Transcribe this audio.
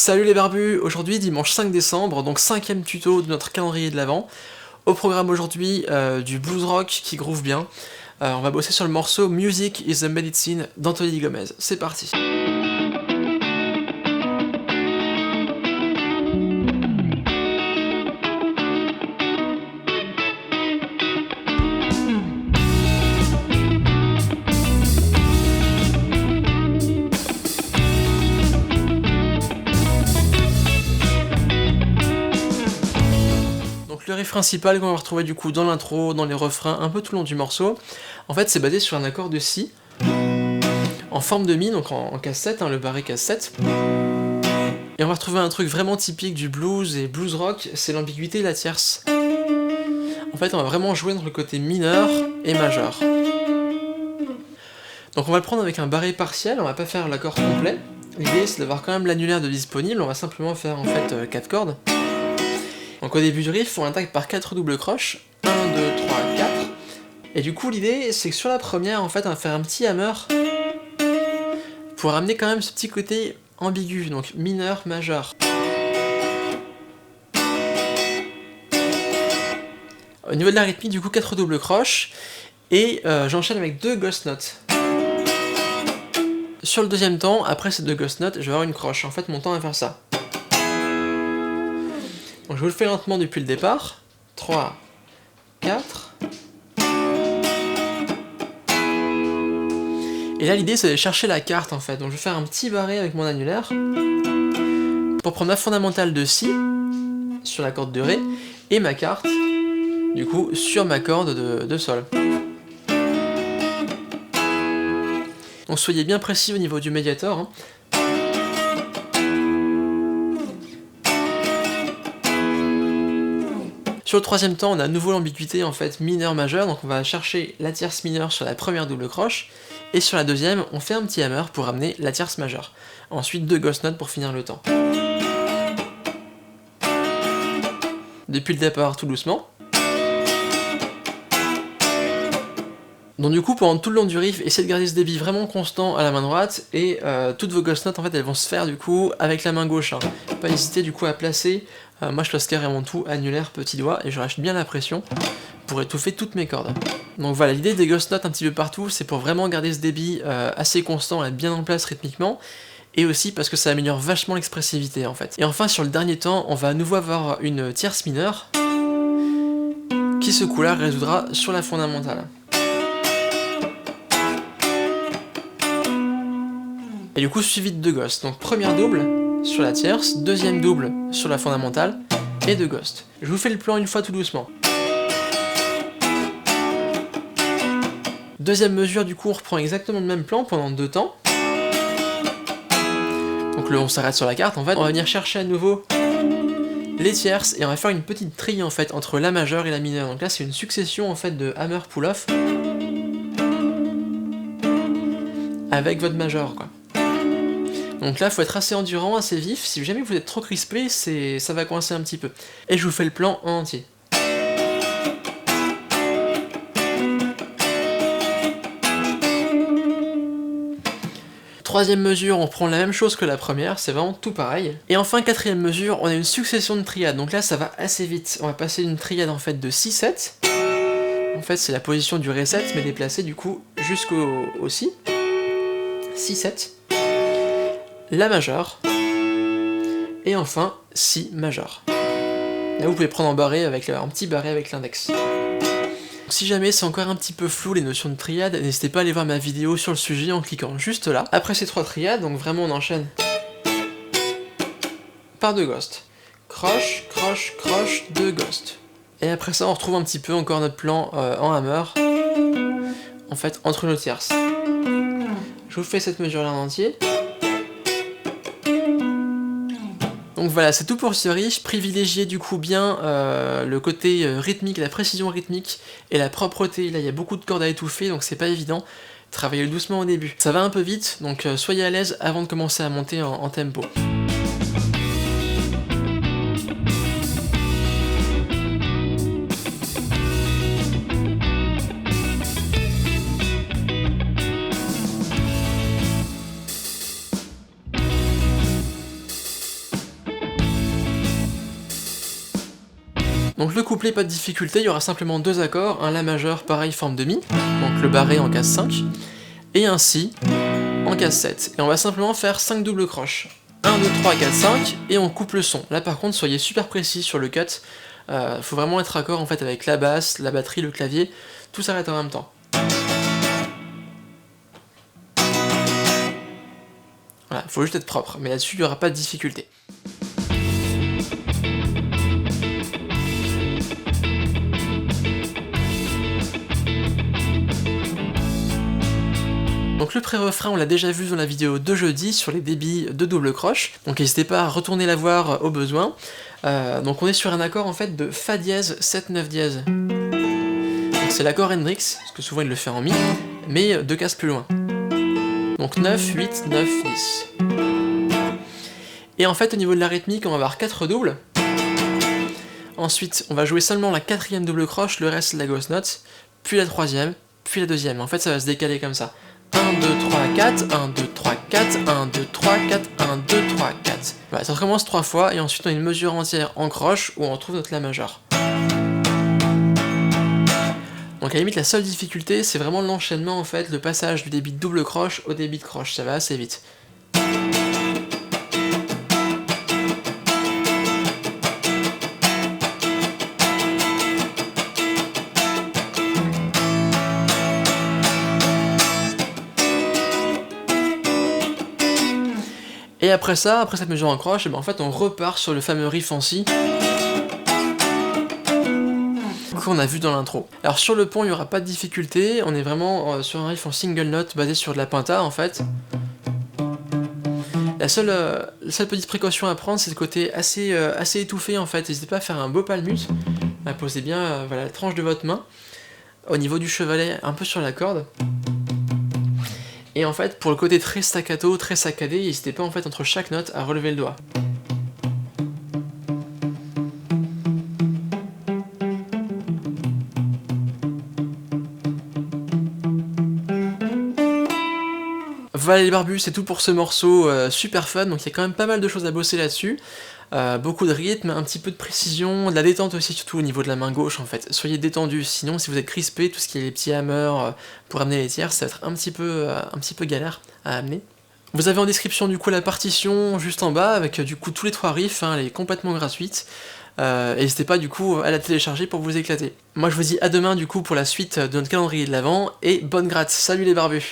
Salut les barbus, aujourd'hui dimanche 5 décembre, donc 5ème tuto de notre calendrier de l'Avent. Au programme aujourd'hui du blues rock qui groove bien. On va bosser sur le morceau Music is a Medicine d'Anthony Gomez. C'est parti. Le riff principal qu'on va retrouver du coup dans l'intro, dans les refrains, un peu tout le long du morceau, en fait c'est basé sur un accord de Si, en forme de Mi, donc en casse-7, le barré casse-7. Et on va retrouver un truc vraiment typique du blues et blues rock, c'est l'ambiguïté et la tierce. En fait on va vraiment jouer entre le côté mineur et majeur. Donc on va le prendre avec un barré partiel, on va pas faire l'accord complet. L'idée c'est d'avoir quand même l'annulaire de disponible, on va simplement faire en fait 4 cordes. Donc au début du riff, on attaque par 4 doubles croches, 1, 2, 3, 4. Et du coup l'idée c'est que sur la première, en fait, on va faire un petit hammer pour ramener quand même ce petit côté ambigu, donc mineur, majeur. Au niveau de la rythmique, du coup 4 doubles croches, et j'enchaîne avec 2 ghost notes. Sur le deuxième temps, après ces 2 ghost notes, je vais avoir une croche. En fait mon temps va faire ça. Donc je vous le fais lentement depuis le départ. 3, 4. Et là l'idée c'est de chercher la carte en fait. Donc je vais faire un petit barré avec mon annulaire pour prendre ma fondamentale de Si sur la corde de Ré et ma carte du coup sur ma corde de Sol. Donc soyez bien précis au niveau du médiator. Sur le troisième temps, on a à nouveau l'ambiguïté en fait mineur-majeur, donc on va chercher la tierce mineure sur la première double croche, et sur la deuxième, on fait un petit hammer pour ramener la tierce majeure. Ensuite, 2 ghost notes pour finir le temps. Depuis le départ, tout doucement. Donc du coup, pendant tout le long du riff, essayez de garder ce débit vraiment constant à la main droite, et toutes vos ghost notes, en fait, elles vont se faire du coup avec la main gauche. Pas hésiter du coup à placer, moi je place carrément tout, annulaire, petit doigt, et je lâche bien la pression pour étouffer toutes mes cordes. Donc voilà, l'idée des ghost notes un petit peu partout, c'est pour vraiment garder ce débit assez constant, être bien en place rythmiquement, et aussi parce que ça améliore vachement l'expressivité en fait. Et enfin, sur le dernier temps, on va à nouveau avoir une tierce mineure, qui ce coup-là résoudra sur la fondamentale. Et du coup suivi de 2 ghosts, donc première double sur la tierce, deuxième double sur la fondamentale, et 2 ghosts. Je vous fais le plan une fois tout doucement. Deuxième mesure, du coup on reprend exactement le même plan pendant 2 temps. Donc on s'arrête sur la carte, en fait, on va venir chercher à nouveau les tierces, et on va faire une petite trille en fait entre la majeure et la mineure. Donc là c'est une succession en fait de hammer pull-off avec votre majeure quoi. Donc là, il faut être assez endurant, assez vif. Si jamais vous êtes trop crispé, ça va coincer un petit peu. Et je vous fais le plan en entier. Troisième mesure, on prend la même chose que la première, c'est vraiment tout pareil. Et enfin, quatrième mesure, on a une succession de triades. Donc là, ça va assez vite. On va passer d'une triade en fait de 6-7. En fait, c'est la position du Ré 7, mais déplacée du coup jusqu'au Si. 6-7. La majeure, et enfin Si majeur. Là vous pouvez prendre un petit barré avec l'index. Si jamais c'est encore un petit peu flou les notions de triade, n'hésitez pas à aller voir ma vidéo sur le sujet en cliquant juste là. Après ces 3 triades, donc vraiment on enchaîne par 2 ghosts. Croche, croche, croche, 2 ghosts. Et après ça on retrouve un petit peu encore notre plan en hammer, en fait entre nos tierces. Je vous fais cette mesure là en entier. Donc voilà, c'est tout pour ce riff. Privilégiez du coup bien le côté rythmique, la précision rythmique et la propreté. Là il y a beaucoup de cordes à étouffer donc c'est pas évident. Travaillez doucement au début. Ça va un peu vite donc soyez à l'aise avant de commencer à monter en tempo. Donc le couplet, pas de difficulté, il y aura simplement deux accords, un La majeur, pareil, forme de Mi, donc le barré en case 5, et un Si en case 7. Et on va simplement faire 5 doubles croches. 1, 2, 3, 4, 5, et on coupe le son. Là par contre, soyez super précis sur le cut, faut vraiment être raccord en fait avec la basse, la batterie, le clavier, tout s'arrête en même temps. Voilà, faut juste être propre, mais là-dessus il n'y aura pas de difficulté. Donc le pré-refrain, on l'a déjà vu dans la vidéo de jeudi sur les débits de double croche, donc n'hésitez pas à retourner la voir au besoin. Donc on est sur un accord en fait de Fa dièse 7 9 dièse. C'est l'accord Hendrix, parce que souvent il le fait en Mi, mais deux cases plus loin. Donc 9, 8, 9, 10. Et en fait au niveau de la rythmique, on va avoir 4 doubles. Ensuite, on va jouer seulement la quatrième double croche, le reste c'est la ghost note, puis la troisième, puis la deuxième. En fait ça va se décaler comme ça. 1, 2, 3, 4, 1, 2, 3, 4, 1, 2, 3, 4, 1, 2, 3, 4. Voilà, ça recommence 3 fois, et ensuite on a une mesure entière en croche, où on retrouve notre La majeur. Donc à la limite, la seule difficulté, c'est vraiment l'enchaînement, en fait, le passage du débit de double croche au débit de croche, ça va assez vite. Et après ça, après cette mesure en croche, et ben en fait on repart sur le fameux riff en Si qu'on a vu dans l'intro. Alors sur le pont, il n'y aura pas de difficulté, on est vraiment sur un riff en single note basé sur de la penta en fait. La seule petite précaution à prendre, c'est le côté assez étouffé en fait. N'hésitez pas à faire un beau palmute, à poser bien voilà, la tranche de votre main au niveau du chevalet, un peu sur la corde. Et en fait, pour le côté très staccato, très saccadé, n'hésitez pas en fait entre chaque note à relever le doigt. Voilà les barbus, c'est tout pour ce morceau super fun, donc il y a quand même pas mal de choses à bosser là-dessus. Beaucoup de rythme, un petit peu de précision, de la détente aussi, surtout au niveau de la main gauche en fait. Soyez détendus, sinon si vous êtes crispé, tout ce qui est les petits hammers pour amener les tiers, ça va être un petit peu galère à amener. Vous avez en description du coup la partition juste en bas, avec du coup tous les 3 riffs, hein, elle est complètement gratuite. N'hésitez pas du coup à la télécharger pour vous éclater. Moi je vous dis à demain du coup pour la suite de notre calendrier de l'Avent, et bonne gratte, salut les barbus!